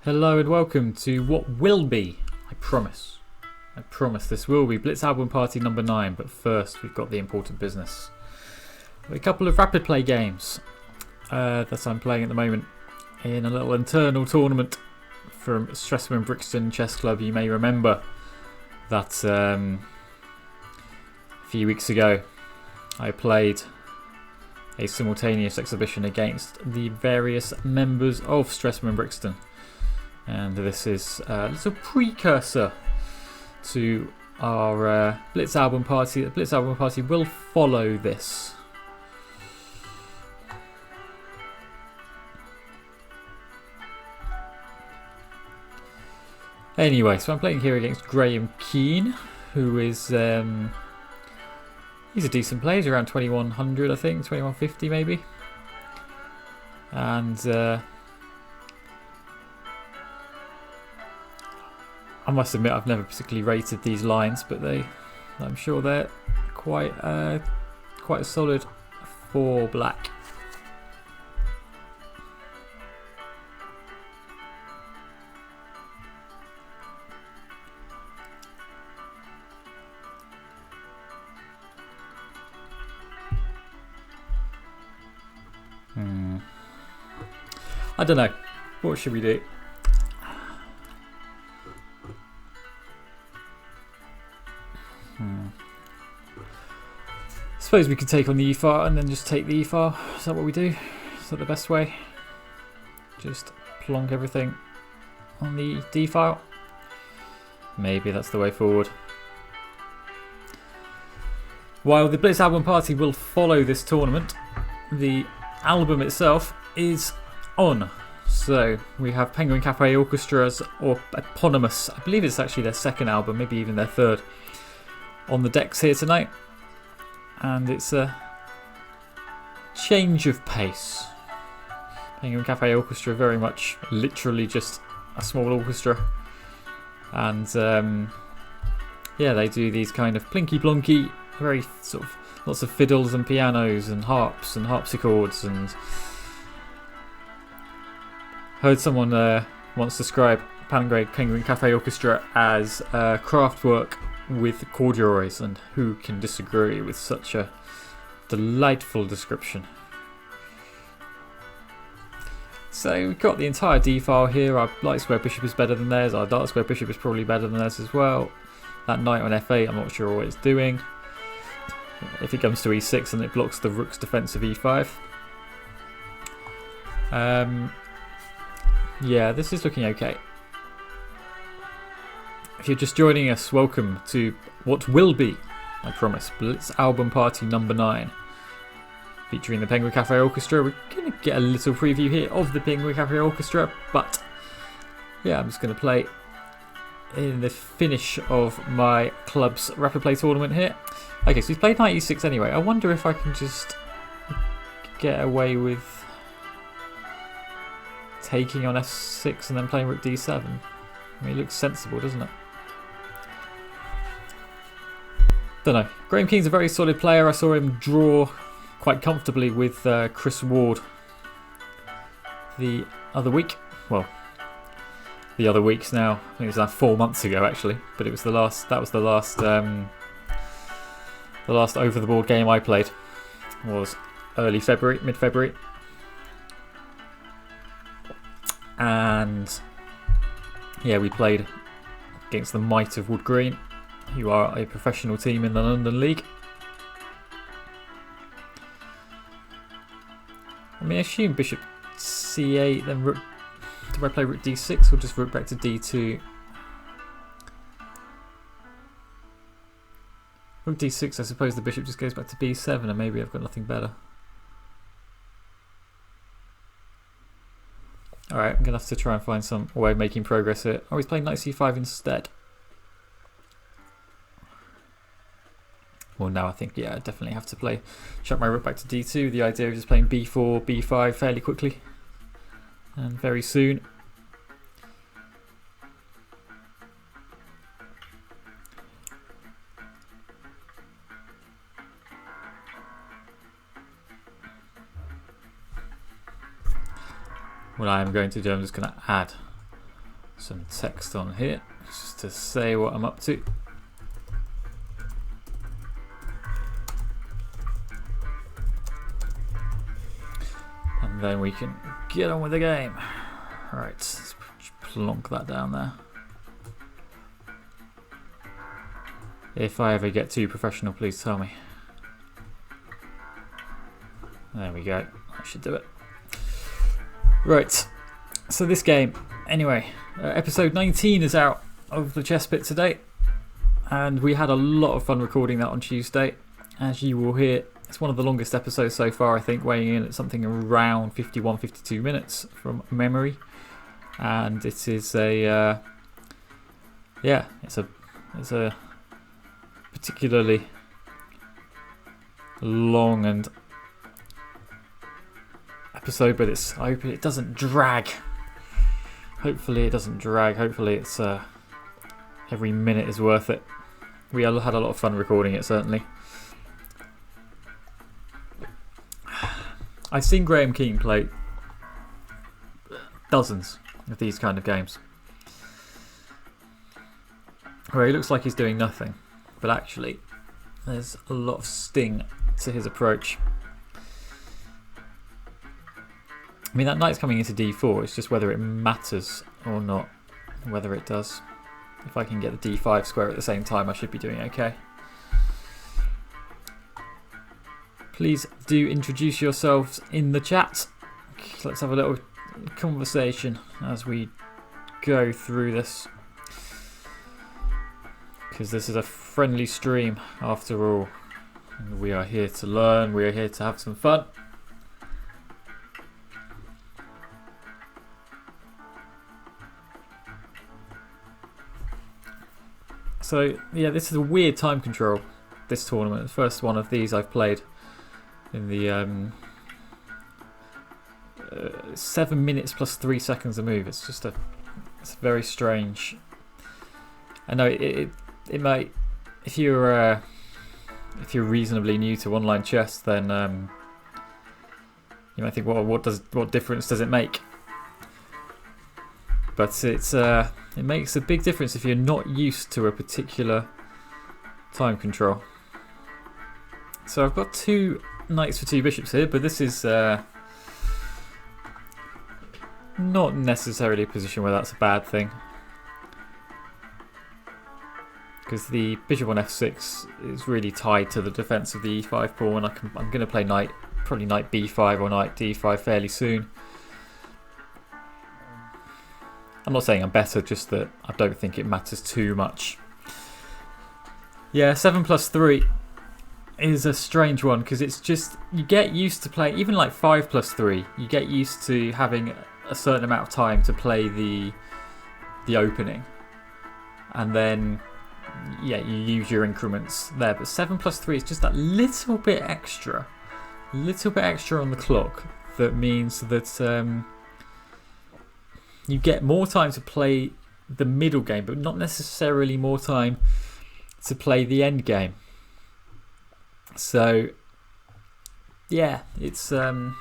Hello and welcome to what will be, I promise this will be Blitz album party number 9, but first we've got the important business. A couple of rapid play games that I'm playing at the moment in a little internal tournament from Streatham and Brixton Chess Club. You may remember that a few weeks ago I played a simultaneous exhibition against the various members of Streatham and Brixton. And this is a little precursor to our Blitz album party. The Blitz album party will follow this. Anyway, so I'm playing here against Graham Keane, who is he's a decent player. He's around 2100, I think, 2150 maybe. And I must admit I've never particularly rated these lines, but I'm sure they're quite solid for black. I don't know. What should we do? I suppose we could take on the e-file and then just take the e-file. Is that what we do? Is that the best way? Just plonk everything on the d-file? Maybe that's the way forward. While the Blitz album party will follow this tournament, the album itself is on. So we have Penguin Cafe Orchestra's or eponymous, I believe it's actually their second album, maybe even their third, on the decks here tonight. And it's a change of pace. Penguin Cafe Orchestra, very much literally just a small orchestra. And yeah, they do these kind of plinky plonky, very sort of lots of fiddles and pianos and harps and harpsichords. And heard someone once describe Penguin Cafe Orchestra as craft work with corduroys, and who can disagree with such a delightful description. So we've got the entire d-file here. Our light square bishop is better than theirs, our dark square bishop is probably better than theirs as well. That knight on f8, I'm not sure what it's doing. If it comes to e6, then it blocks the rook's defense of e5. Yeah, this is looking okay. If you're just joining us, welcome to what will be, I promise, Blitz album party number 9, featuring the Penguin Cafe Orchestra. We're going to get a little preview here of the Penguin Cafe Orchestra, but yeah, I'm just going to play in the finish of my club's rapid play tournament here. Okay, so he's played knight e6 anyway. I wonder if I can just get away with taking on f6 and then playing rook d7. I mean, it looks sensible, doesn't it? Don't know. Graham Keane's a very solid player. I saw him draw quite comfortably with Chris Ward the other week. Well, the other weeks now. I think it was like 4 months ago actually, but it was the last. That was the last over the board game I played. It was early February, mid-February, and yeah, we played against the might of Wood Green, who are a professional team in the London League. I mean, I assume bishop c8, then rook. Do I play rook d6 or just rook back to d2? Rook d6, I suppose the bishop just goes back to b7, and maybe I've got nothing better. Alright, I'm going to have to try and find some way of making progress here. Oh, he's playing knight c5 instead. Well, now I think, yeah, I definitely have to chuck my rook back to d2. The idea of just playing b4, b5 fairly quickly and very soon. What I am going to do, I'm just going to add some text on here just to say what I'm up to. And then we can get on with the game. Right, let's plonk that down there. If I ever get too professional, please tell me. There we go. That should do it. Right. So this game, anyway, episode 19 is out of the chess pit today, and we had a lot of fun recording that on Tuesday. As you will hear, it's one of the longest episodes so far, I think, weighing in at something around 51-52 minutes from memory. And it is a it's a particularly long and episode, but I hope it doesn't drag. Hopefully it doesn't drag. Hopefully it's every minute is worth it. We had a lot of fun recording it, certainly. I've seen Graham Keane play dozens of these kind of games where he looks like he's doing nothing, but actually there's a lot of sting to his approach. I mean, that knight's coming into d4, it's just whether it matters or not, whether it does. If I can get the d5 square at the same time, I should be doing okay. Please do introduce yourselves in the chat. Let's have a little conversation as we go through this, because this is a friendly stream after all. We are here to learn, we are here to have some fun. So yeah, this is a weird time control, this tournament. The first one of these I've played in the 7 minutes plus 3 seconds a move. It's just it's very strange. I know it might, if you're reasonably new to online chess, then you might think, well, what difference does it make? But it makes a big difference if you're not used to a particular time control. So I've got 2 knights for 2 bishops here, but this is not necessarily a position where that's a bad thing, because the bishop on f6 is really tied to the defense of the e5 pawn. I'm going to play probably knight b5 or knight d5 fairly soon. I'm not saying I'm better, just that I don't think it matters too much. Yeah, 7 plus 3 is a strange one, because it's just, you get used to playing, even like 5 plus 3, you get used to having a certain amount of time to play the opening. And then, yeah, you use your increments there. But 7 plus 3 is just that little bit extra on the clock. That means that you get more time to play the middle game, but not necessarily more time to play the end game. So yeah, it's a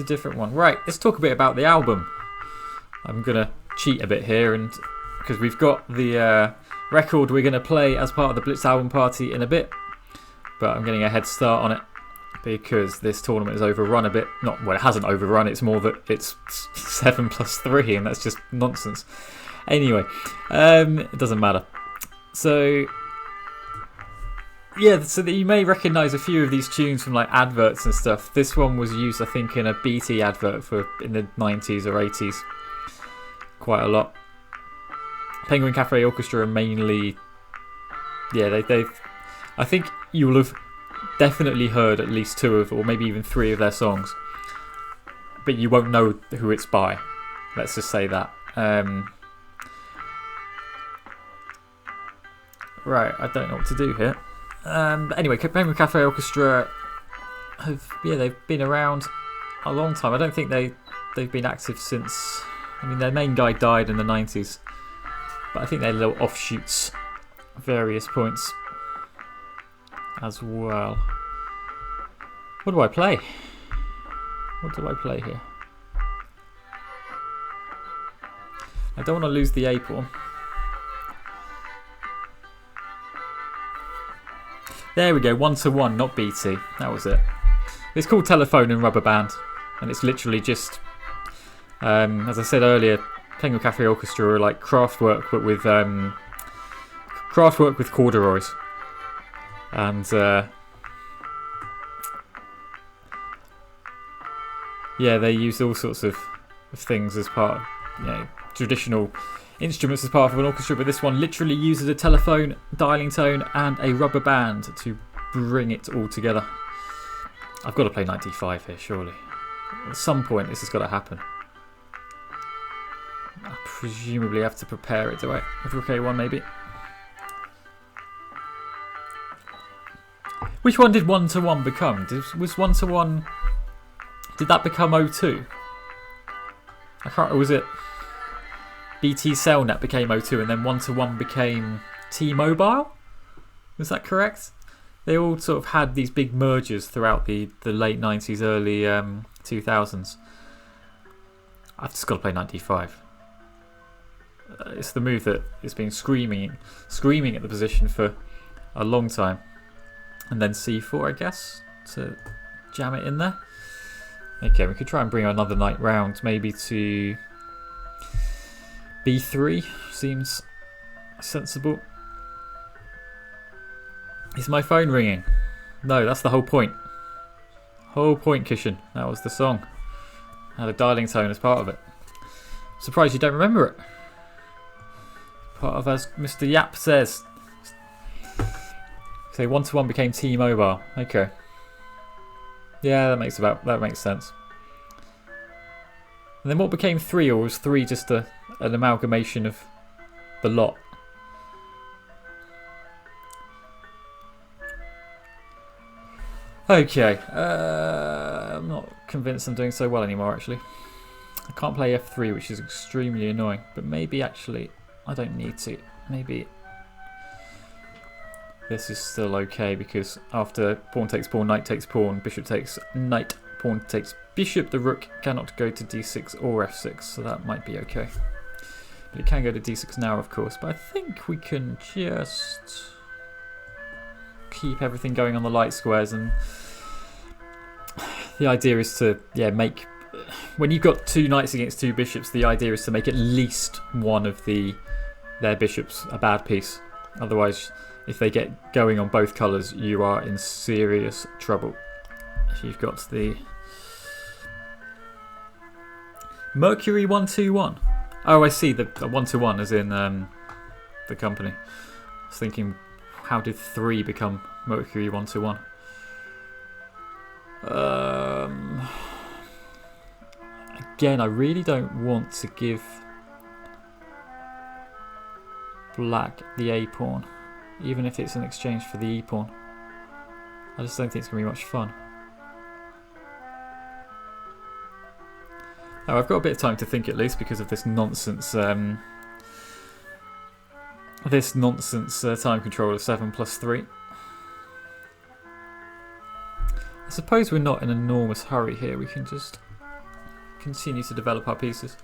different one. Right, let's talk a bit about the album. I'm gonna cheat a bit here, and because we've got the record we're gonna play as part of the Blitz album party in a bit, but I'm getting a head start on it because this tournament is overrun a bit. Well, it hasn't overrun, it's more that it's 7 plus 3, and that's just nonsense. Anyway, it doesn't matter. So yeah, so that you may recognise a few of these tunes from like adverts and stuff. This one was used, I think, in a BT advert in the 90s or 80s quite a lot. Penguin Cafe Orchestra are mainly, yeah, they've I think you will have definitely heard at least 2 of, or maybe even 3 of their songs, but you won't know who it's by. Let's just say that. Right, I don't know what to do here. Anyway, Penguin Cafe Orchestra they've been around a long time. I don't think they've been active since, I mean, their main guy died in the 90s, but I think they had little offshoots at various points as well. What do I play? What do I play here? I don't want to lose the A pawn. There we go, 1-1, not BT. That was it. It's called Telephone and Rubber Band, and it's literally just, as I said earlier, Penguin Cafe Orchestra are like Kraftwerk, but with Kraftwerk with corduroys, and yeah, they use all sorts of things as part of, traditional instruments as part of an orchestra, but this one literally uses a telephone, dialing tone, and a rubber band to bring it all together. I've got to play knight d5 here, surely. At some point, this has got to happen. I presumably have to prepare it, do I? With rook a1, maybe. Which one did 1-1 become? Was 1-1... Did that become 0-2? I can't... Was it... BT Cellnet became 0-2 and then 1-1 became T-Mobile? Was that correct? They all sort of had these big mergers throughout the late 90s, early 2000s. I've just got to play knight d5. It's the move that has been screaming at the position for a long time. And then c4, I guess, to jam it in there. Okay, we could try and bring another knight round, maybe to b3. Seems sensible. Is my phone ringing? No, that's the whole point. Whole point, Kishan. That was the song. Had a dialing tone as part of it. Surprised you don't remember it. Part of, as Mr. Yap says. So 1-1 became T-Mobile. Okay. Yeah, that makes sense. And then what became 3, or was 3 just an amalgamation of the lot? Okay, I'm not convinced I'm doing so well anymore, actually. I can't play f3, which is extremely annoying, but maybe actually I don't need to. Maybe this is still okay, because after pawn takes pawn, knight takes pawn, bishop takes knight, pawn takes bishop, the rook cannot go to d6 or f6, so that might be okay. But it can go to d6 now, of course, but I think we can just keep everything going on the light squares, and the idea is to make, when you've got 2 knights against 2 bishops, the idea is to make at least one of their bishops a bad piece. Otherwise, if they get going on both colours, you are in serious trouble. If you've got the Mercury 121. Oh, I see, the 1-1 as in the company. I was thinking, how did 3 become Mercury 1-1? Again, I really don't want to give black the A pawn, even if it's in exchange for the E pawn. I just don't think it's going to be much fun. Oh, I've got a bit of time to think, at least, because of this nonsense. This nonsense time control of 7+3. I suppose we're not in an enormous hurry here. We can just continue to develop our pieces.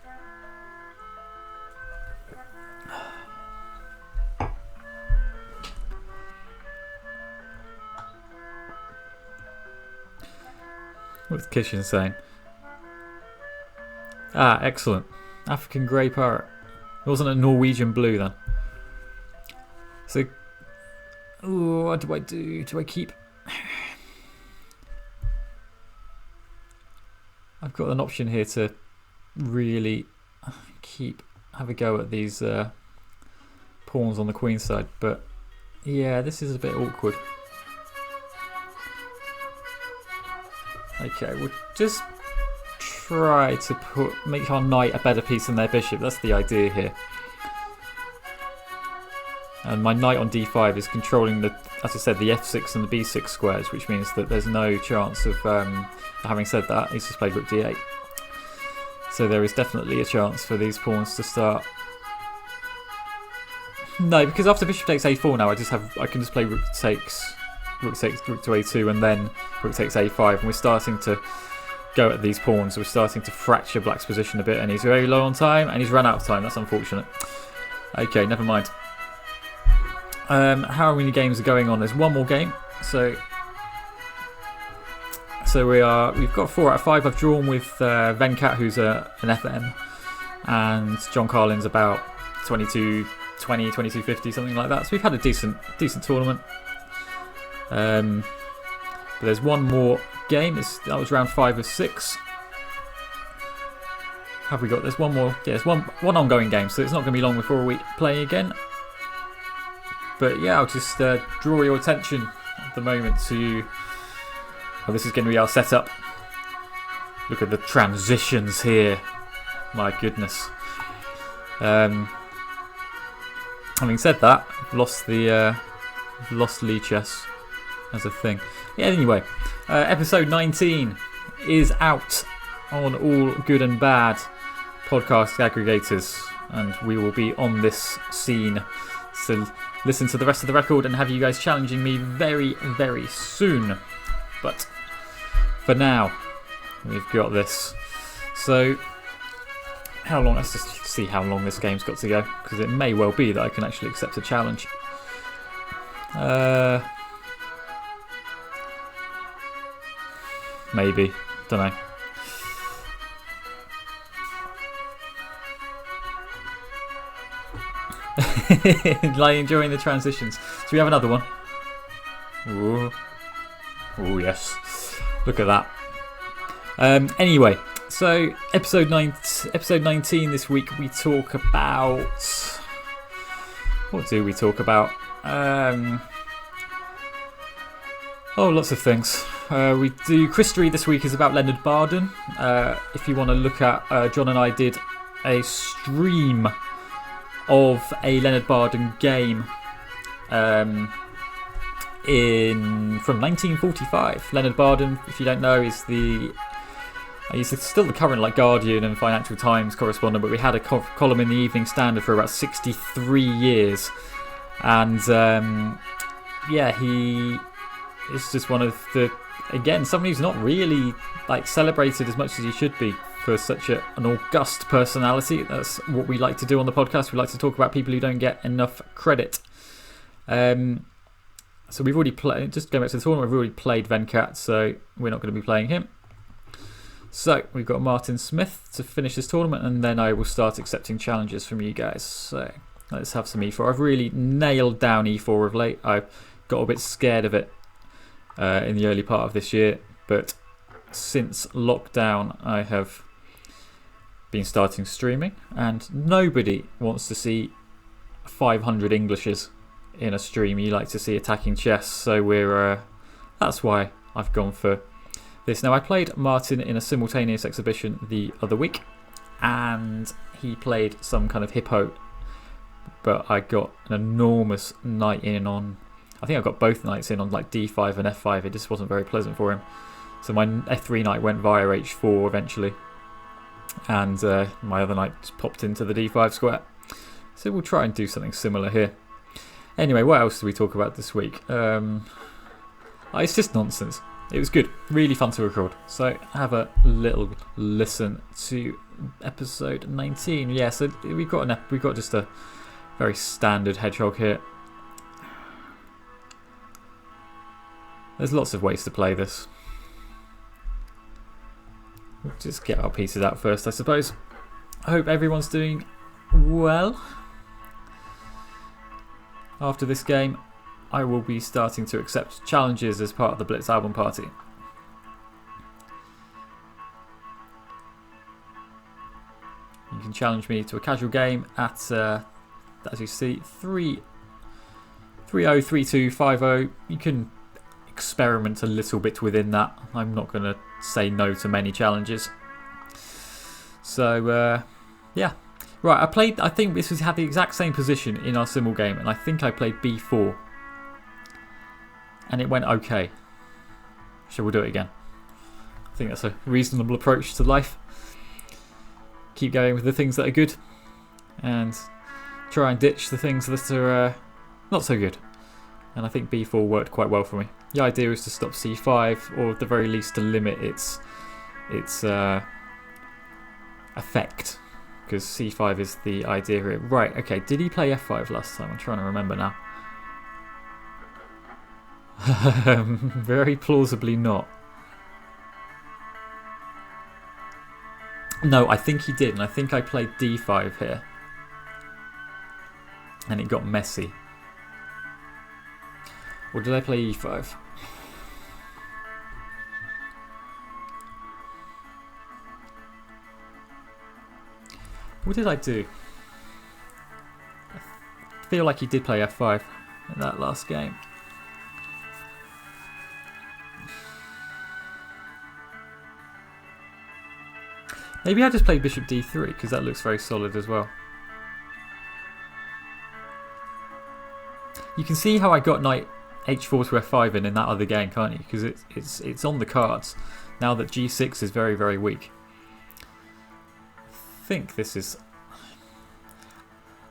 What's Kishan saying? Ah, excellent. African grey parrot. It wasn't a Norwegian blue then. So, ooh, what do I do? Do I keep? I've got an option here to really have a go at these pawns on the queen side, but yeah, this is a bit awkward. Okay, we'll just try to make our knight a better piece than their bishop. That's the idea here. And my knight on d5 is controlling the, as I said, the f6 and the b6 squares, which means that there's no chance of, having said that, he's just played rook d8. So there is definitely a chance for these pawns to start. No, because after bishop takes a4 now, I can just play rook to a2, and then rook takes a5, and we're starting to go at these pawns. We're starting to fracture black's position a bit, and he's very low on time, and he's run out of time. That's unfortunate. Okay, never mind. How many games are going on? There's one more game. So we've got 4 out of 5. I've drawn with Venkat, who's an FM, and John Carlin's about 22, 20, 22.50, something like that. So we've had a decent tournament. But there's one more game. That was round 5 of 6. Have we got? There's one more. Yeah, there's one ongoing game, so it's not going to be long before we play again. But yeah, I'll just draw your attention at the moment to. Oh, this is going to be our setup. Look at the transitions here. My goodness. Having said that, I've lost Lee Chess as a thing. Yeah, anyway, episode 19 is out on all good and bad podcast aggregators, and we will be on this scene. So listen to the rest of the record and have you guys challenging me very, very soon. But for now, we've got this. So how long? Let's just see how long this game's got to go, because it may well be that I can actually accept a challenge. Maybe. Don't know. Like enjoying the transitions. So we have another one. Ooh. Oh yes. Look at that. Anyway, so episode 19 this week we talk about. What do we talk about? Lots of things. We do Christery this week is about Leonard Bardon. If you want to look at, John and I did a stream of a Leonard Bardon game from 1945. Leonard Bardon, if you don't know, he's still the current Guardian and Financial Times correspondent, but we had a column in the Evening Standard for about 63 years, and he is just one of the, again, someone who's not really celebrated as much as he should be for such an august personality. That's what we like to do on the podcast. We like to talk about people who don't get enough credit. So we've already played, just going back to the tournament, we've already played Venkat, so we're not going to be playing him. So we've got Martin Smith to finish this tournament, and then I will start accepting challenges from you guys. So let's have some E4. I've really nailed down E4 of late. I got a bit scared of it in the early part of this year, but since lockdown I have been starting streaming, and nobody wants to see 500 Englishes in a stream. You like to see attacking chess, so that's why I've gone for this. Now, I played Martin in a simultaneous exhibition the other week, and he played some kind of hippo, but I got an enormous knight in on, I think I got both knights in on d5 and f5. It just wasn't very pleasant for him, so my f3 knight went via h4 eventually, and my other knight just popped into the d5 square. So we'll try and do something similar here. Anyway, what else did we talk about this week? It's just nonsense. It was good, really fun to record. So have a little listen to episode 19. Yeah, so we've got just a very standard hedgehog here. There's lots of ways to play this. We'll just get our pieces out first, I suppose. I hope everyone's doing well. After this game, I will be starting to accept challenges as part of the Blitz album party. You can challenge me to a casual game at, as you see, 303250. You can experiment a little bit within that. I'm not going to say no to many challenges. So, yeah. Right, I think this had the exact same position in our Simul game, and I think I played b4. And it went okay. Shall we do it again? I think that's a reasonable approach to life. Keep going with the things that are good, and try and ditch the things that are not so good. And I think b4 worked quite well for me. The idea is to stop c5, or at the very least to limit its its effect, because c5 is the idea here. Right, okay, did he play f5 last time? I'm trying to remember now. Very plausibly not. No, I think he did, and I think I played d5 here. And it got messy. Or did I play e5? What did I do? I feel like he did play f5 in that last game. Maybe I just played bishop d3 because that looks very solid as well. You can see how I got knight h4 to f5 in that other game, can't you? Because it's on the cards now that g6 is very, very weak. I think this is...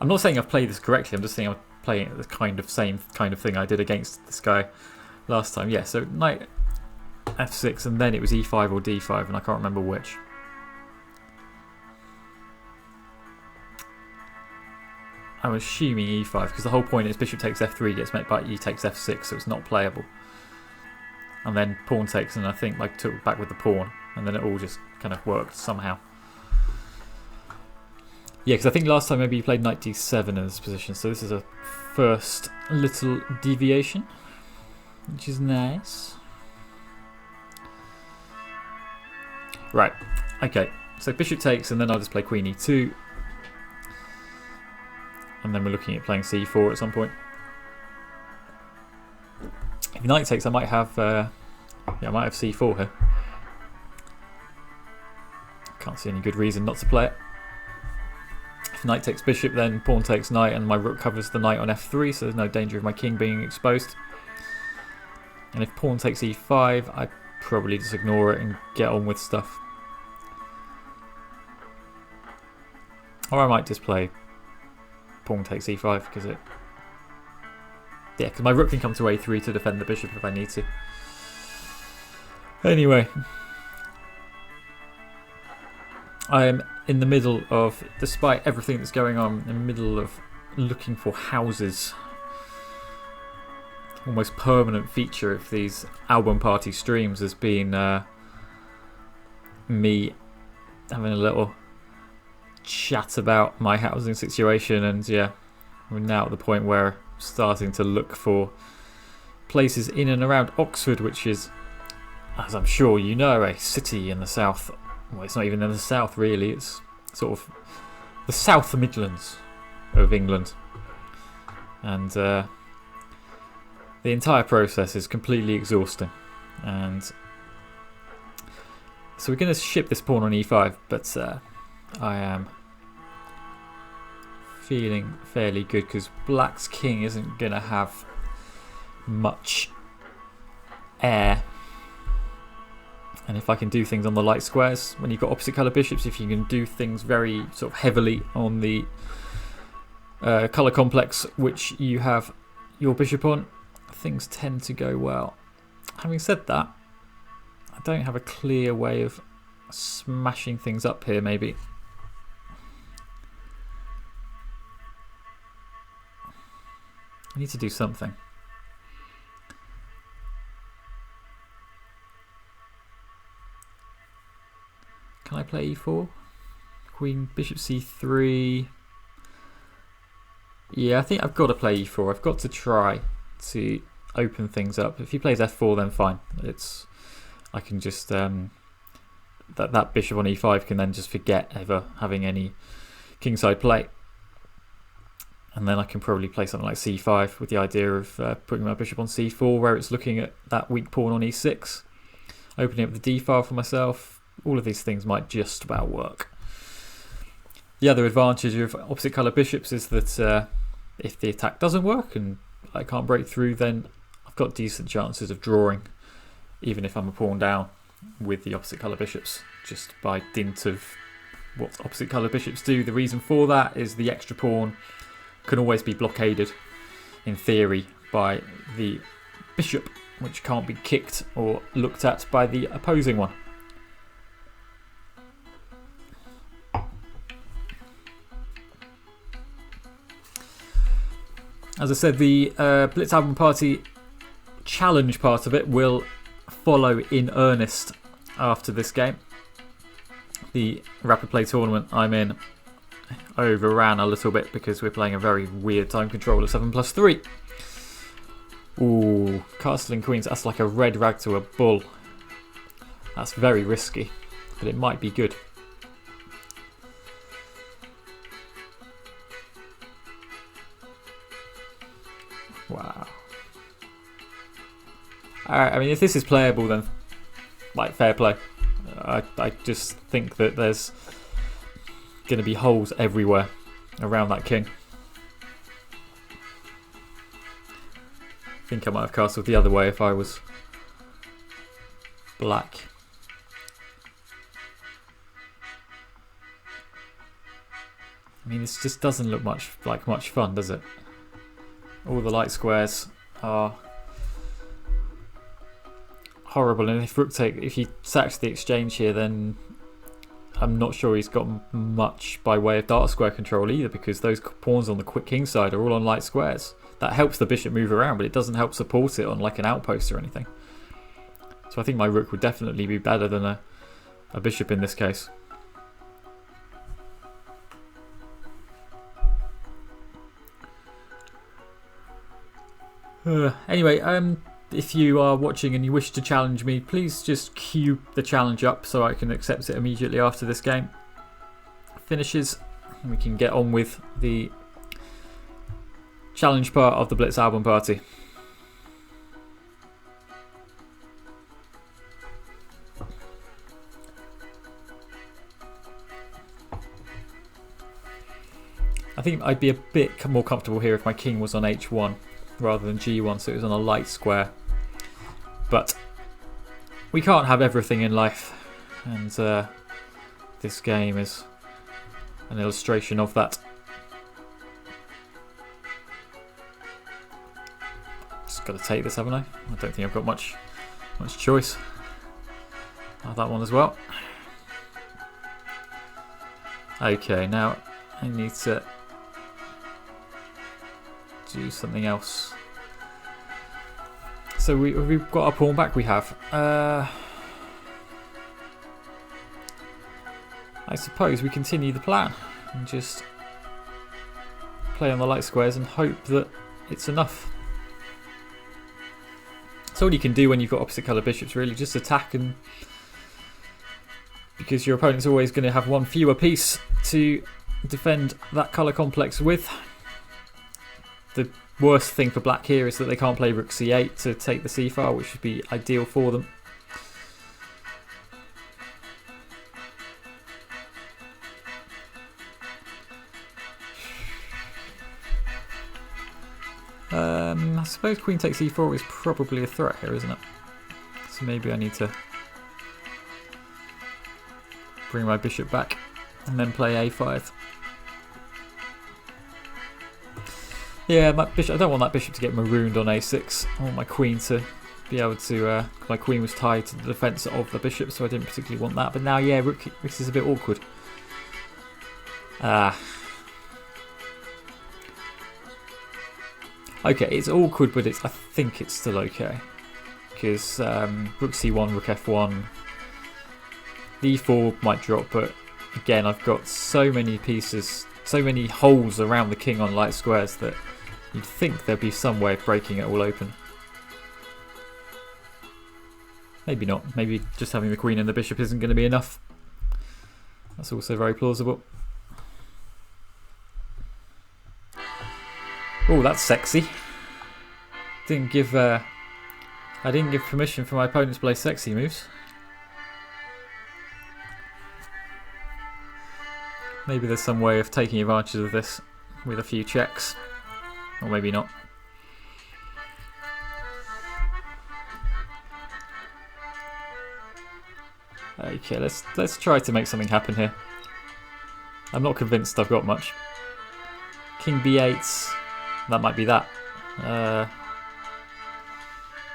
I'm not saying I've played this correctly, I'm just saying I'm playing the kind of same kind of thing I did against this guy last time. Yeah, so knight f6 and then it was e5 or d5 and I can't remember which. I'm assuming e5 because the whole point is bishop takes f3 gets met by e takes f6, so it's not playable. And then pawn takes, and I think I took back with the pawn, and then it all just kind of worked somehow. Yeah, because I think last time maybe you played knight d7 in this position, so this is a first little deviation, which is nice. Right, okay, so bishop takes, and then I'll just play queen e2. And then we're looking at playing c4 at some point. If knight takes, I might have c4 here. Can't see any good reason not to play it. If knight takes bishop, then pawn takes knight, and my rook covers the knight on f3, so there's no danger of my king being exposed. And if pawn takes e5, I probably just ignore it and get on with stuff. Or I might just play pawn takes e5 because it... Yeah, because my rook can come to a3 to defend the bishop if I need to. Anyway. I am in the middle of, despite everything that's going on, in the middle of looking for houses. Almost permanent feature of these album party streams has been me having a little chat about my housing situation, and yeah, we're now at the point where I'm starting to look for places in and around Oxford, which is, as I'm sure you know, a city in the south. Well, it's not even in the south really, it's sort of the South Midlands of England, and the entire process is completely exhausting. And so we're going to ship this pawn on e5, but I am feeling fairly good because black's king isn't going to have much air. And if I can do things on the light squares, when you've got opposite colour bishops, if you can do things very sort of heavily on the colour complex which you have your bishop on, things tend to go well. Having said that, I don't have a clear way of smashing things up here maybe. I need to do something. Can I play e4? Queen, bishop c3. Yeah, I think I've got to play e4. I've got to try to open things up. If he plays f4, then fine. I can just that bishop on e5 can then just forget ever having any kingside play. And then I can probably play something like c5 with the idea of putting my bishop on c4, where it's looking at that weak pawn on e6, opening up the d file for myself. All of these things might just about work. The other advantage of opposite colour bishops is that if the attack doesn't work and I can't break through, then I've got decent chances of drawing, even if I'm a pawn down with the opposite colour bishops, just by dint of what opposite colour bishops do. The reason for that is the extra pawn can always be blockaded, in theory, by the bishop, which can't be kicked or looked at by the opposing one. As I said, the Blitz Album Party challenge part of it will follow in earnest after this game. The Rapid Play tournament I'm in overran a little bit because we're playing a very weird time control of 7+3. Ooh, castling queens, that's like a red rag to a bull. That's very risky, but it might be good. Wow. Alright, I mean, if this is playable, then, like, fair play. I just think that there's going to be holes everywhere around that king. I think I might have castled the other way if I was black. I mean, this just doesn't look much fun, does it? All the light squares are horrible, and if he sacks the exchange here, then I'm not sure he's got much by way of dark square control either, because those pawns on the quick king side are all on light squares. That helps the bishop move around, but it doesn't help support it on like an outpost or anything. So I think my rook would definitely be better than a bishop in this case. Anyway, if you are watching and you wish to challenge me, please just queue the challenge up so I can accept it immediately after this game finishes, and we can get on with the challenge part of the Blitz Album Party. I think I'd be a bit more comfortable here if my king was on h1 rather than g1, so it was on a light square. But we can't have everything in life, and this game is an illustration of that. Just got to take this, haven't I? I don't think I've got much choice. I'll have that one as well. Okay, now I need to do something else. So we've got our pawn back. We have. I suppose we continue the plan and just play on the light squares and hope that it's enough. That's all you can do when you've got opposite colour bishops, really. Just attack, and because your opponent's always going to have one fewer piece to defend that colour complex with. The worst thing for black here is that they can't play rook c8 to take the c file, which would be ideal for them. I suppose queen takes e4 is probably a threat here, isn't it? So maybe I need to bring my bishop back and then play a5. Yeah, my bishop. I don't want that bishop to get marooned on a6. I want my queen to be able to... my queen was tied to the defence of the bishop, so I didn't particularly want that. But now, yeah, rook, this is a bit awkward. Okay, it's awkward, but I think it's still okay. Because rook c1, rook f1, e4 might drop, but again, I've got so many pieces, so many holes around the king on light squares that you'd think there'd be some way of breaking it all open. Maybe not. Maybe just having the queen and the bishop isn't going to be enough. That's also very plausible. Oh, that's sexy. I didn't give permission for my opponent to play sexy moves. Maybe there's some way of taking advantage of this with a few checks, or maybe not. Okay, let's try to make something happen here. I'm not convinced I've got much. King b8, that might be that.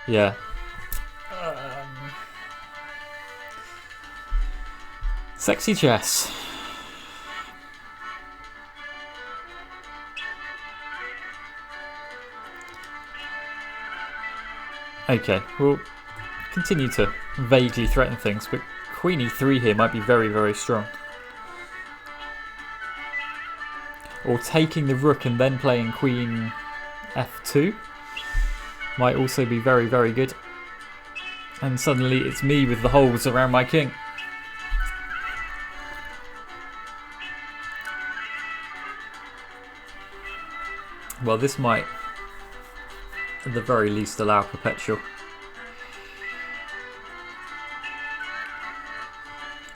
Yeah. Sexy chess. Okay, we'll continue to vaguely threaten things, but Queen E3 here might be very, very strong. Or taking the rook and then playing Queen F2 might also be very, very good. And suddenly it's me with the holes around my king. Well, this might, at the very least, allow perpetual.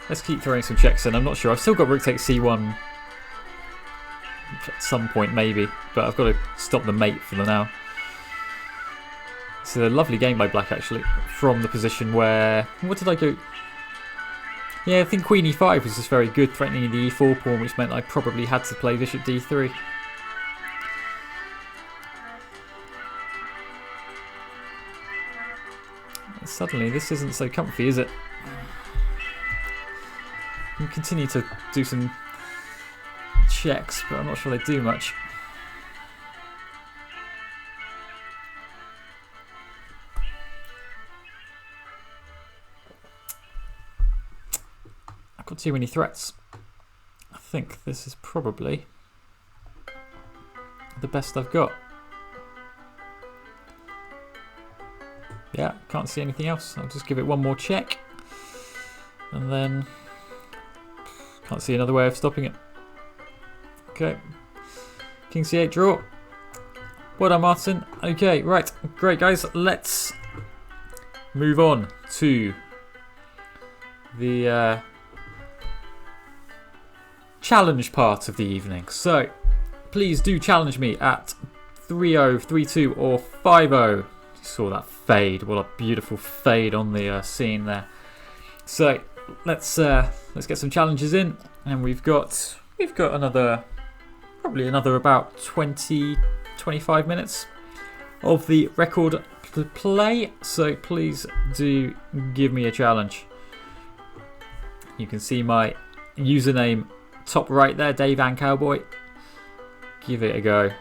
Let's keep throwing some checks in. I'm not sure. I've still got rook takes c1 at some point, maybe. But I've got to stop the mate for the now. It's a lovely game by black, actually. From the position where... What did I go? Yeah, I think Queen e5 was just very good, threatening the e4 pawn, which meant I probably had to play bishop d3. Suddenly, this isn't so comfy, is it? You continue to do some checks, but I'm not sure they do much. I've got too many threats. I think this is probably the best I've got. Yeah, can't see anything else. I'll just give it one more check. And then... Can't see another way of stopping it. Okay. King c8 draw. Well done, Martin. Okay, right. Great, guys. Let's move on to the challenge part of the evening. So, please do challenge me at 3-0, 3-2 or 5-0. You saw that fade. What a beautiful fade on the scene there. So, let's get some challenges in, and we've got probably another about 20-25 minutes of the record to play. So please do give me a challenge. You can see my username top right there, Dave and Cowboy. Give it a go.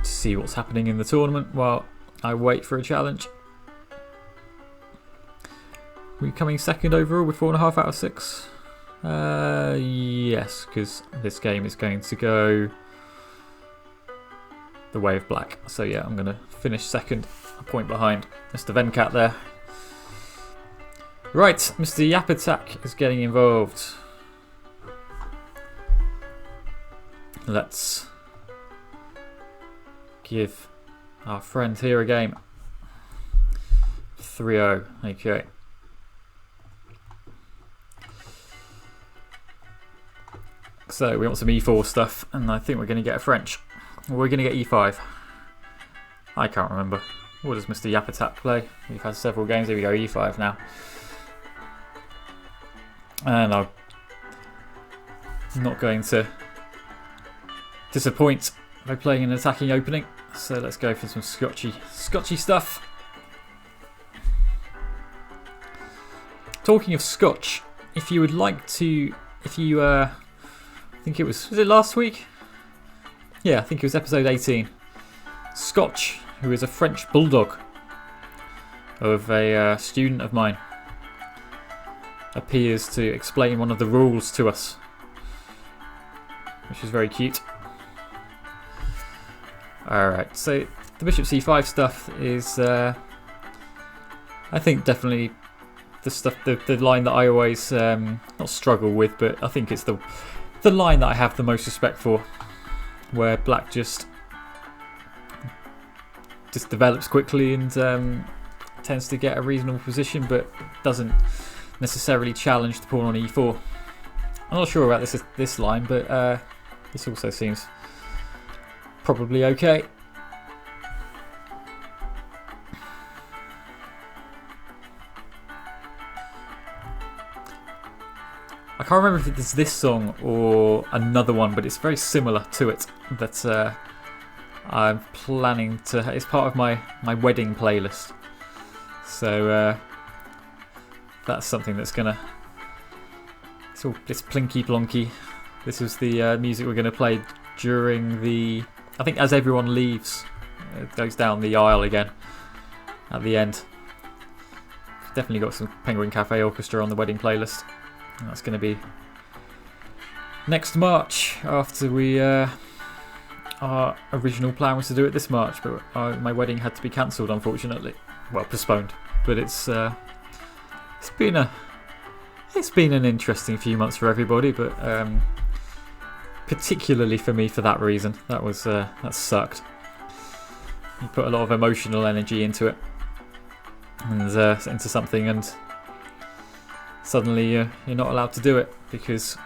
See what's happening in the tournament while I wait for a challenge. We're coming second overall with 4.5 out of 6. Yes, because this game is going to go the way of black. So yeah, I'm going to finish second, a point behind Mr. Venkat there. Right, Mr. Yapatak is getting involved. Let's give our friend here a game. 3-0, okay. So we want some e4 stuff, and I think we're going to get a French. We're going to get e5. I can't remember. What does Mr. Yapatak play? We've had several games. Here we go, e5 now. And I'm not going to disappoint by playing an attacking opening. So let's go for some Scotchy stuff. Talking of Scotch, if you would like to, I think it was it last week? Yeah, I think it was episode 18. Scotch, who is a French bulldog of a student of mine, appears to explain one of the rules to us, which is very cute. Alright, so the bishop c5 stuff is, I think definitely the stuff, the line that I always, not struggle with, but I think it's the line that I have the most respect for, where black just develops quickly and tends to get a reasonable position, but doesn't necessarily challenge the pawn on e4. I'm not sure about this line, but this also seems probably okay. I can't remember if it's this song or another one, but it's very similar to it that I'm planning to. It's part of my wedding playlist, so that's something that's gonna. It's plinky plonky, This was the music we're going to play during the... I think as everyone leaves, it goes down the aisle again at the end. Definitely got some Penguin Cafe Orchestra on the wedding playlist. And that's going to be next March after we... our original plan was to do it this March, but my wedding had to be cancelled, unfortunately. Well, postponed. But it's been an interesting few months for everybody, but particularly for me for that reason. That sucked. You put a lot of emotional energy into it, and into something, and suddenly you're not allowed to do it because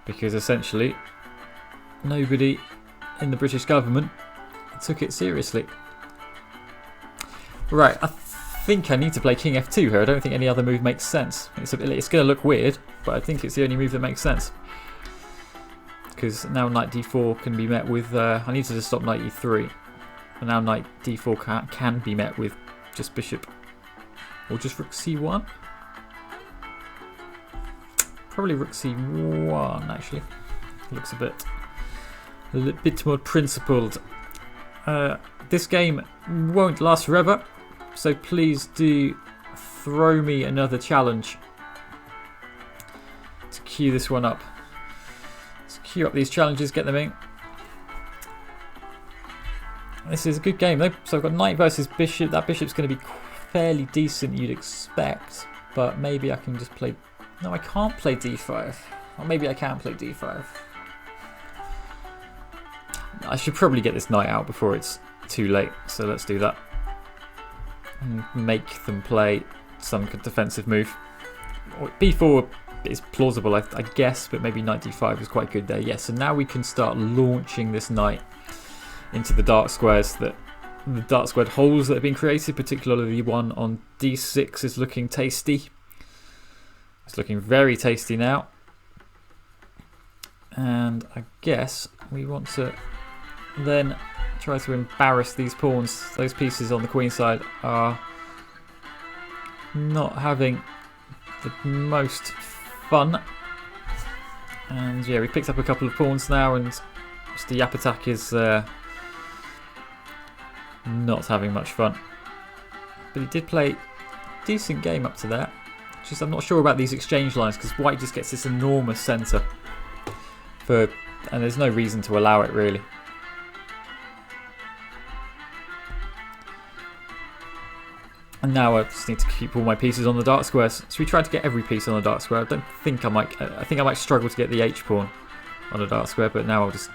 essentially nobody in the British government took it seriously. Right, I think I need to play King F2 here. I don't think any other move makes sense. It's going to look weird, but I think it's the only move that makes sense. Because now knight d4 can be met with... I need to just stop knight e3. But now knight d4 can be met with just bishop. Or just rook c1. Probably rook c1, actually. Looks a bit more principled. This game won't last forever, so please do throw me another challenge to queue this one up. Let's queue up these challenges, get them in. This is a good game though. So I've got knight versus bishop. That bishop's going to be fairly decent, you'd expect, but maybe I can just play... No, I can't play d5. Or maybe I can play d5. I should probably get this knight out before it's too late, so let's do that. And make them play some defensive move. b4 is plausible, I guess, but maybe knight d5 is quite good there. Yes, so now we can start launching this knight into the dark squares, the dark squared holes that have been created, particularly the one on d6 is looking tasty. It's looking very tasty now. And I guess we want to then try to embarrass these pawns. Those pieces on the queen side are not having the most fun. And yeah, we picked up a couple of pawns now, and the Yap attack is not having much fun. But he did play a decent game up to that. Just I'm not sure about these exchange lines, because white just gets this enormous centre and there's no reason to allow it really. And now I just need to keep all my pieces on the dark squares. So we tried to get every piece on the dark square. I think I might struggle to get the H pawn on a dark square, but now I'll just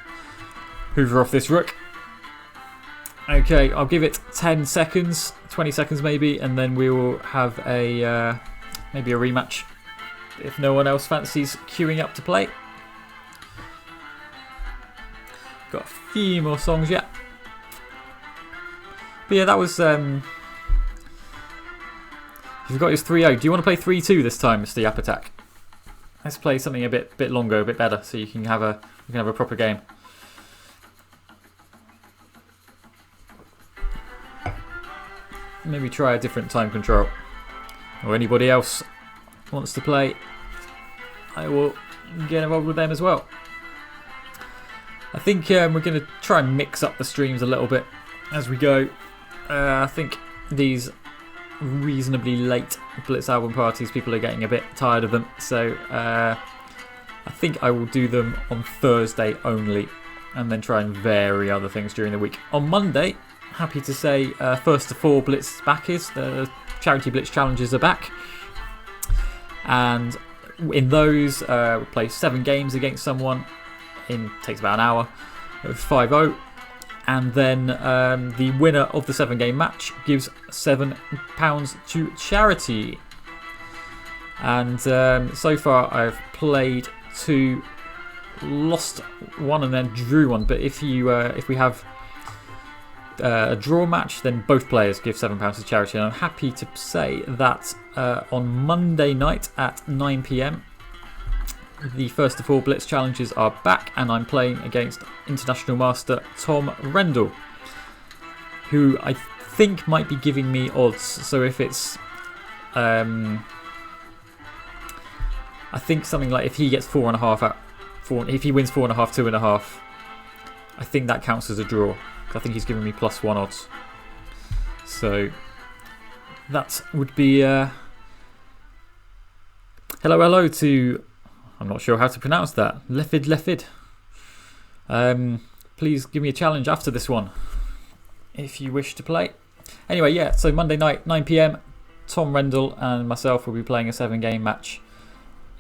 hoover off this rook. Okay, I'll give it 10 seconds, 20 seconds maybe, and then we will have a maybe a rematch if no one else fancies queuing up to play. Got a few more songs yet. But yeah, that was... You've got his 3-0. Do you want to play 3-2 this time, Mr. Yap Attack? Let's play something a bit longer, a bit better, so you can have a proper game. Maybe try a different time control. Or anybody else wants to play, I will get involved with them as well. I think we're going to try and mix up the streams a little bit as we go. I think these reasonably late Blitz album parties, people are getting a bit tired of them, so I think I will do them on Thursday only, and then try and vary other things during the week. On Monday, happy to say, first to four Blitz backers, the charity Blitz challenges are back, and in those we'll play 7 games against someone. Takes about an hour, 5-0. And then the winner of the 7-game match gives £7 to charity. And so far I've played 2, lost 1 and then drew 1. But if we have a draw match, then both players give £7 to charity. And I'm happy to say that on Monday night at 9 PM, the first of 4 Blitz challenges are back, and I'm playing against International Master Tom Rendell, who I think might be giving me odds. So if it's I think something like if he gets 4.5 out, if he wins 4.5, 2.5, I think that counts as a draw. I think he's giving me +1 odds. So that would be hello to, I'm not sure how to pronounce that, Lefid. Please give me a challenge after this one if you wish to play. Anyway, yeah, so Monday night 9 PM, Tom Rendell and myself will be playing a 7-game match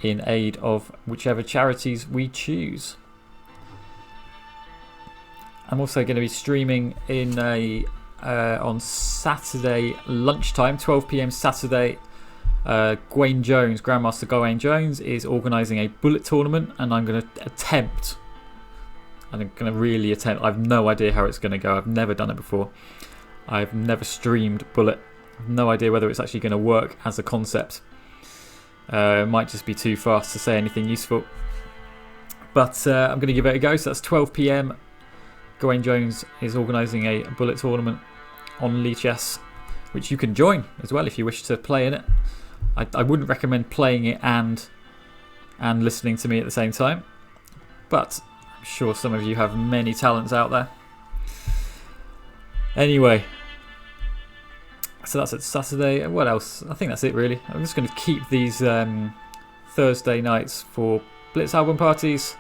in aid of whichever charities we choose. I'm also going to be streaming in on Saturday lunchtime, 12 PM Saturday. Gawain Jones, Grandmaster Gawain Jones, is organising a bullet tournament, and I'm going to attempt. I'm going to really attempt. I have no idea how it's going to go. I've never done it before. I've never streamed bullet. I've no idea whether it's actually going to work as a concept. It might just be too fast to say anything useful. But I'm going to give it a go. So that's 12 PM. Gawain Jones is organising a bullet tournament on Lichess, which you can join as well if you wish to play in it. I wouldn't recommend playing it and listening to me at the same time, but I'm sure some of you have many talents out there. Anyway, so that's it, Saturday. What else? I think that's it really. I'm just going to keep these Thursday nights for Blitz album parties.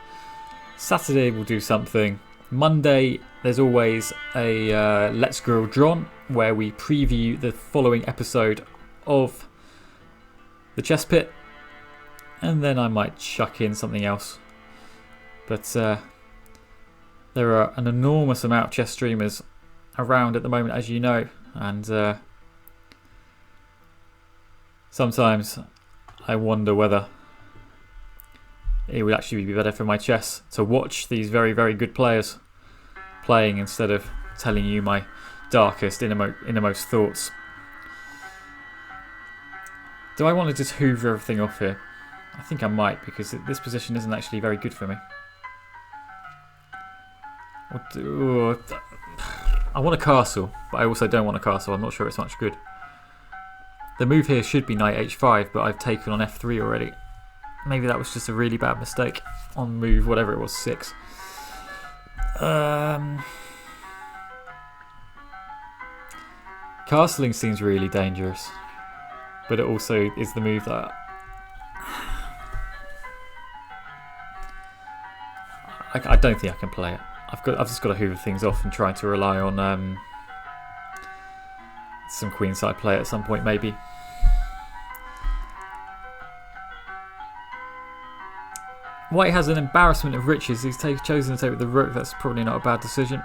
Saturday we'll do something. Monday there's always a Let's Grill Drawn, where we preview the following episode of the Chess Pit, and then I might chuck in something else. But there are an enormous amount of chess streamers around at the moment, as you know, and sometimes I wonder whether it would actually be better for my chess to watch these very, very good players playing instead of telling you my darkest, innermost thoughts. Do I want to just hoover everything off here? I think I might, because this position isn't actually very good for me. I want a castle, but I also don't want a castle. I'm not sure it's much good. The move here should be knight h5, but I've taken on f3 already. Maybe that was just a really bad mistake on move, whatever it was, 6. Castling seems really dangerous, but it also is the move that I don't think I can play it. I've just got to hoover things off and try to rely on some queenside play at some point, maybe. White has an embarrassment of riches. He's chosen to take with the rook. That's probably not a bad decision.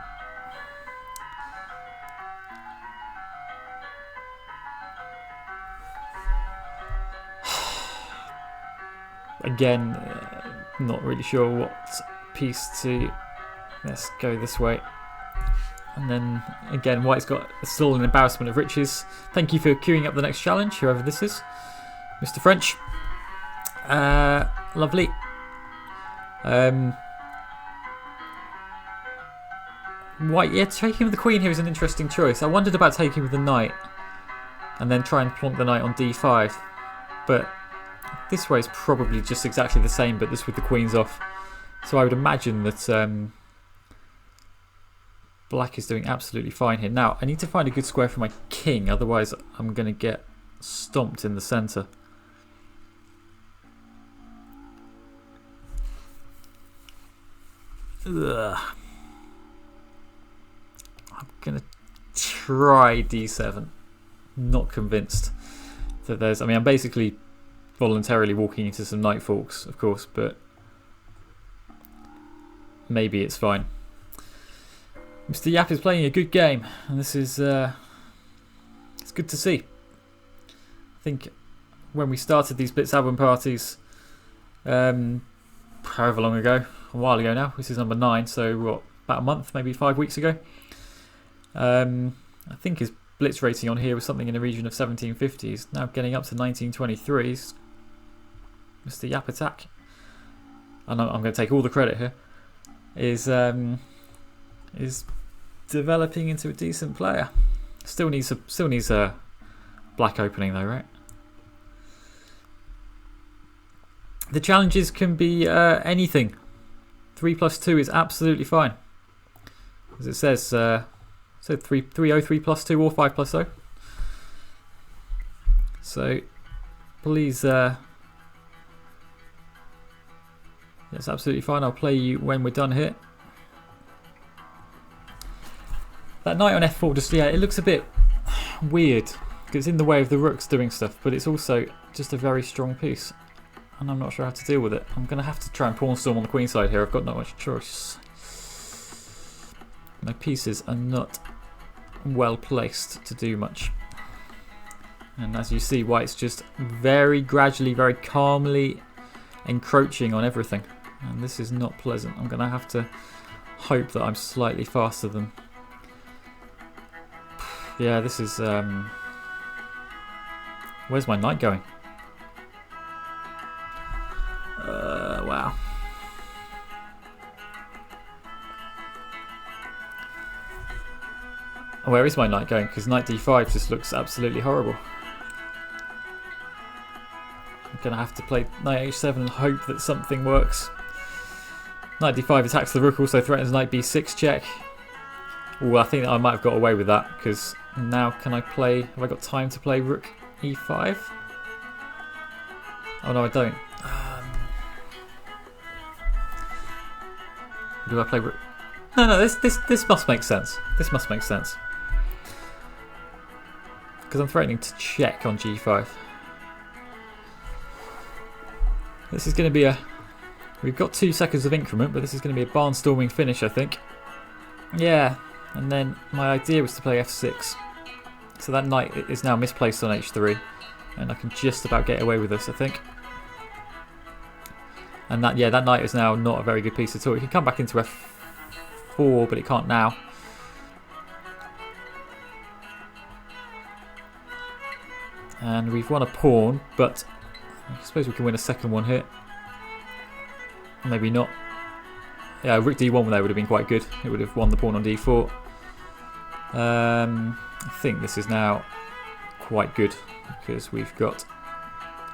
Again, not really sure what piece to. Let's go this way. And then again, White's got still an embarrassment of riches. Thank you for queuing up the next challenge, whoever this is, Mr. French. Lovely. White, yeah, taking with the queen here is an interesting choice. I wondered about taking with the knight and then try and plonk the knight on d5, but this way is probably just exactly the same, but this with the queens off. So I would imagine that black is doing absolutely fine here. Now I need to find a good square for my king, otherwise I'm going to get stomped in the centre. Ugh. I'm going to try d7. Not convinced that there's... I mean, I'm basically voluntarily walking into some knight forks, of course, but maybe it's fine. Mr. Yap is playing a good game, and this is it's good to see. I think when we started these Blitz album parties, however long ago, a while ago now, this is number 9, so what, about a month, maybe 5 weeks ago. I think his Blitz rating on here was something in the region of 1750s, now getting up to 1923s. Mr. Yap Attack, and I'm going to take all the credit here, is developing into a decent player. Still needs a black opening though, right? The challenges can be anything. 3 plus 2 is absolutely fine. As it says, so 303 plus 2 or 5 plus 0. So please, it's absolutely fine. I'll play you when we're done here. That knight on f4 just, yeah, it looks a bit weird because it's in the way of the rooks doing stuff, but it's also just a very strong piece. And I'm not sure how to deal with it. I'm going to have to try and pawn storm on the queen side here. I've got not much choice. My pieces are not well placed to do much. And as you see, white's just very gradually, very calmly encroaching on everything. And this is not pleasant. I'm going to have to hope that I'm slightly faster than... Yeah, this is... Where's my knight going? Wow. Where is my knight going? Because knight d5 just looks absolutely horrible. I'm going to have to play knight h7 and hope that something works. Knight d5 attacks the rook, also threatens knight b6 check. Oh, I think that I might have got away with that, because now can I play... Have I got time to play rook e5? Oh no, I don't. Do I play rook? No, this must make sense. This must make sense. Because I'm threatening to check on g5. This is going to be a... We've got 2 seconds of increment, but this is going to be a barnstorming finish, I think. Yeah, and then my idea was to play f6. So that knight is now misplaced on h3. And I can just about get away with this, I think. And that, yeah, that knight is now not a very good piece at all. It can come back into f4, but it can't now. And we've won a pawn, but I suppose we can win a second one here. Maybe not. Yeah, rook d1 there would have been quite good. It would have won the pawn on d4. I think this is now quite good because we've got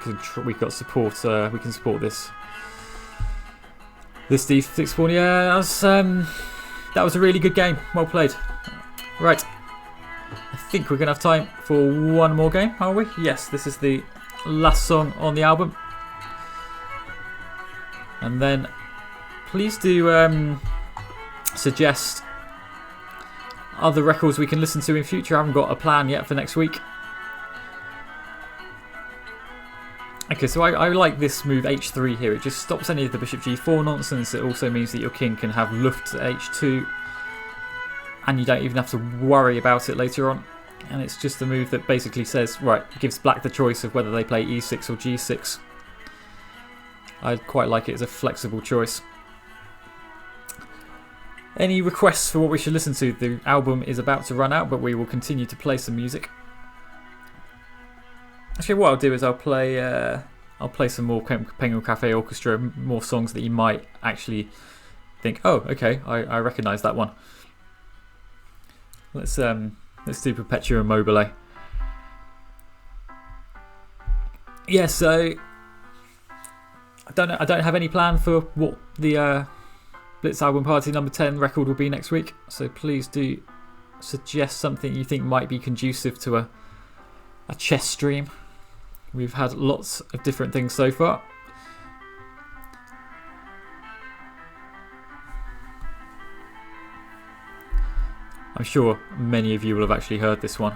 support. We can support this d6 pawn. Yeah, that was a really good game. Well played. Right. I think we're going to have time for one more game, are we? Yes, this is the last song on the album. And then please do suggest other records we can listen to in future. I haven't got a plan yet for next week. Okay, so I like this move h3 here. It just stops any of the bishop g4 nonsense. It also means that your king can have luft at h2. And you don't even have to worry about it later on. And it's just a move that basically says, right, gives black the choice of whether they play e6 or g6. I quite like it as a flexible choice. Any requests for what we should listen to? The album is about to run out, but we will continue to play some music. Actually, what I'll do is I'll play some more Penguin Cafe Orchestra, more songs that you might actually think, oh, okay, I recognise that one. Let's do Perpetua and Mobile. Yeah, so I don't have any plan for what the Blitz album party number 10 record will be next week. So please do suggest something you think might be conducive to a chess stream. We've had lots of different things so far. I'm sure many of you will have actually heard this one.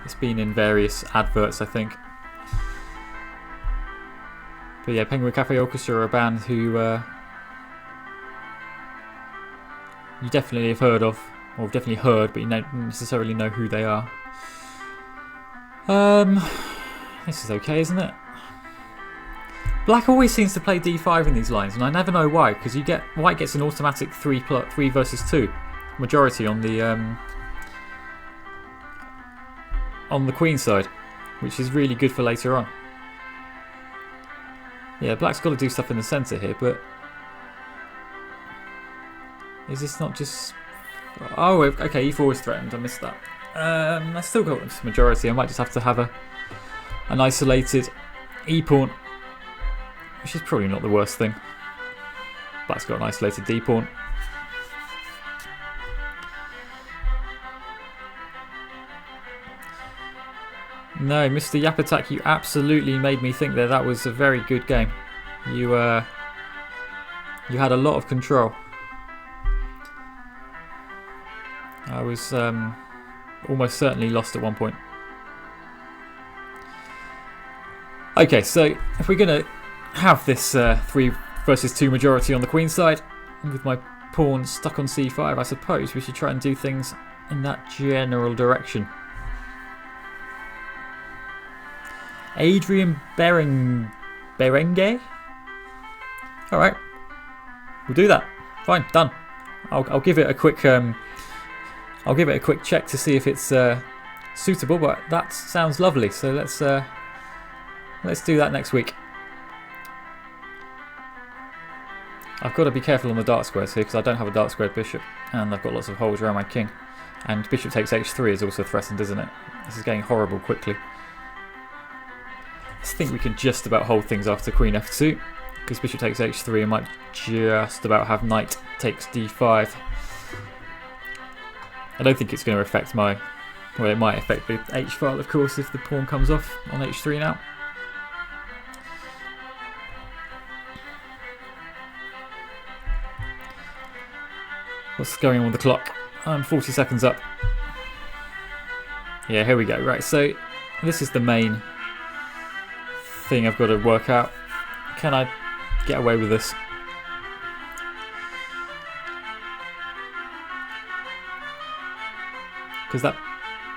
It's been in various adverts, I think. But yeah, Penguin Cafe Orchestra are a band who you definitely have heard of, or definitely heard, but you don't necessarily know who they are. This is okay, isn't it? Black always seems to play d5 in these lines, and I never know why, because white gets an automatic 3 versus 2 majority on the queen side, which is really good for later on. Yeah, black's got to do stuff in the centre here, but is this not just... Oh, okay, e4 is threatened, I missed that. I still got this majority. I might just have to have an isolated e-pawn, which is probably not the worst thing. Black's got an isolated d-pawn. No, Mr. Yapatak, you absolutely made me think that that was a very good game. You had a lot of control. I was almost certainly lost at one point. Okay, so if we're going to have this 3 versus 2 majority on the queen side, with my pawn stuck on c5, I suppose we should try and do things in that general direction. Adrian Berengue? Alright, we'll do that. Fine, done. I'll give it a quick check to see if it's suitable, but that sounds lovely. So let's do that next week. I've got to be careful on the dark squares here because I don't have a dark squared bishop, and I've got lots of holes around my king. And bishop takes h3 is also threatened, isn't it? This is getting horrible quickly. I think we can just about hold things after queen f2, because bishop takes h3 and might just about have knight takes d5. I don't think it's going to affect my... Well, it might affect the h-file, of course, if the pawn comes off on h3 now. What's going on with the clock? I'm 40 seconds up. Yeah, here we go. Right, so this is the main thing I've got to work out. Can I get away with this? Because that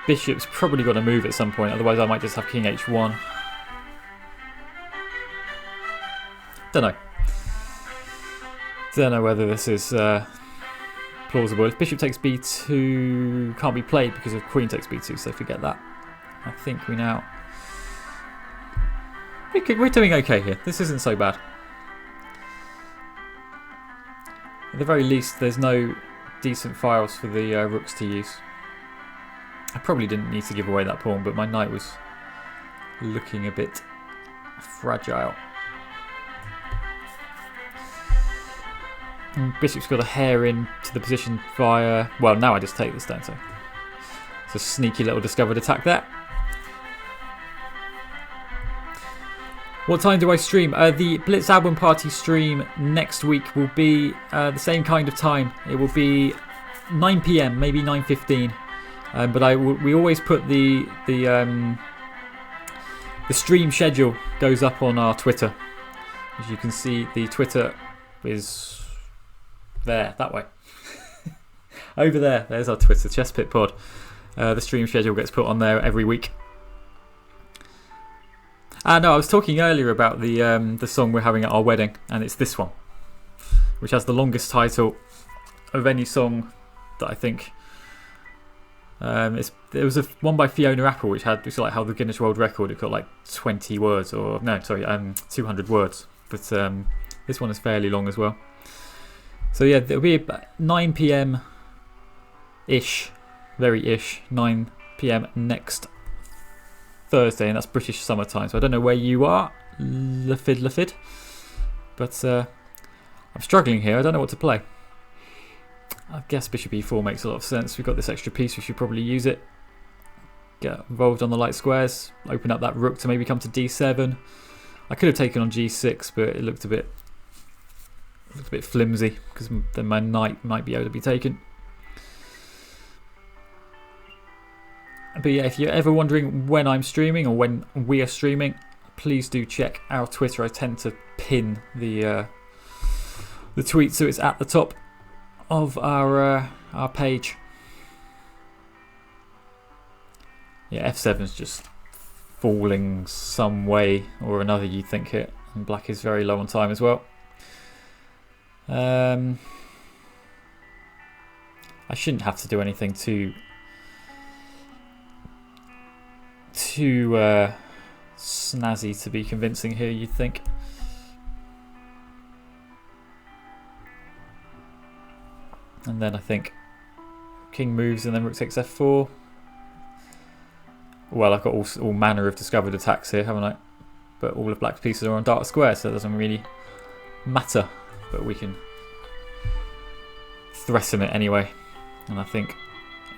bishop's probably got to move at some point, otherwise I might just have king h1. Don't know whether this is plausible. If bishop takes b2 can't be played because of queen takes b2, so forget that. I think we now... We're doing okay here. This isn't so bad. At the very least, there's no decent files for the rooks to use. I probably didn't need to give away that pawn, but my knight was looking a bit fragile. And bishop's got a hair into the position via... Well, now I just take this, don't I? It's a sneaky little discovered attack there. What time do I stream? The Blitz album party stream next week will be the same kind of time. It will be 9 PM, maybe 9:15. But we always put the stream schedule goes up on our Twitter. As you can see, the Twitter is there, that way. Over there, there's our Twitter, Chesspit Pod. The stream schedule gets put on there every week. No, I was talking earlier about the song we're having at our wedding, and it's this one, which has the longest title of any song that I think. There was one by Fiona Apple which like how the Guinness World Record, it got like 20 words, or no, sorry, 200 words. But this one is fairly long as well. So yeah, it'll be about 9 PM ish, very ish, 9 PM next Thursday, and that's British summertime. So I don't know where you are, Lafid, but I'm struggling here. I don't know what to play. I guess bishop e4 makes a lot of sense. We've got this extra piece, we should probably use it. Get involved on the light squares, open up that rook to maybe come to d7. I could have taken on g6, but it looked a bit flimsy because then my knight might be able to be taken. But yeah, if you're ever wondering when I'm streaming or when we are streaming, please do check our Twitter. I tend to pin the tweet so it's at the top of our page. Yeah, f7's just falling some way or another, you'd think it, and black is very low on time as well. I shouldn't have to do anything too snazzy to be convincing here, you'd think. And then I think king moves and then rook takes f4. Well, I've got all manner of discovered attacks here, haven't I? But all of black's pieces are on dark square, so it doesn't really matter. But we can threaten it anyway. And I think,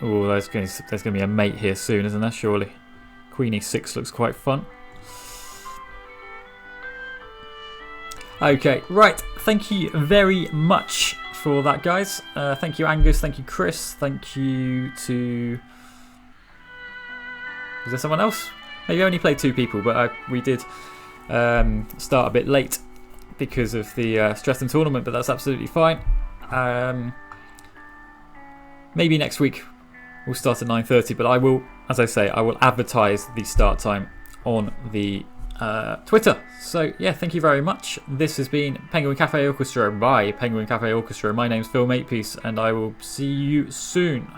oh, there's going to be a mate here soon, isn't there? Surely. Queen e6 looks quite fun. Okay, right. Thank you very much for that, guys. Thank you, Angus. Thank you, Chris. Thank you to... Is there someone else? Maybe I only played 2 people, but we did start a bit late because of the Streatham tournament, but that's absolutely fine. Maybe next week we'll start at 9:30, but I will, as I say, I will advertise the start time on the Twitter. So yeah, thank you very much. This has been Penguin Cafe Orchestra by Penguin Cafe Orchestra. My name's Phil Makepeace, and I will see you soon.